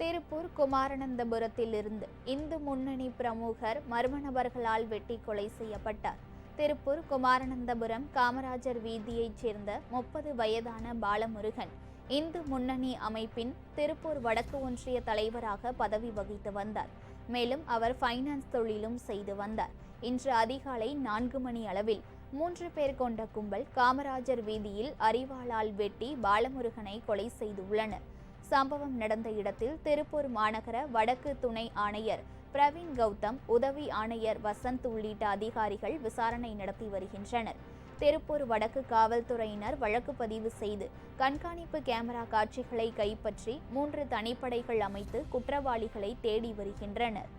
திருப்பூர் குமாரநந்தபுரத்தில் இருந்து இந்து முன்னணி பிரமுகர் மர்ம நபர்களால் வெட்டி கொலை செய்யப்பட்டார். திருப்பூர் குமாரநந்தபுரம் காமராஜர் வீதியைச் சேர்ந்த 30 வயதான பாலமுருகன் இந்து முன்னணி அமைப்பின் திருப்பூர் வடக்கு ஒன்றிய தலைவராக பதவி வகித்து வந்தார். மேலும் அவர் ஃபைனான்ஸ் தொழிலும் செய்து வந்தார். இன்று அதிகாலை 4 மணி அளவில் 3 பேர் கொண்ட கும்பல் காமராஜர் வீதியில் அரிவாளால் வெட்டி பாலமுருகனை கொலை செய்துள்ளனர். சம்பவம் நடந்த இடத்தில் திருப்பூர் மாநகர வடக்கு துணை ஆணையர் பிரவீன் கௌதம், உதவி ஆணையர் வசந்த் உள்ளிட்ட அதிகாரிகள் விசாரணை நடத்தி வருகின்றனர். திருப்பூர் வடக்கு காவல்துறையினர் வழக்கு பதிவு செய்து கண்காணிப்பு கேமரா காட்சிகளை கைப்பற்றி 3 தனிப்படைகள் அமைத்து குற்றவாளிகளை தேடி வருகின்றனர்.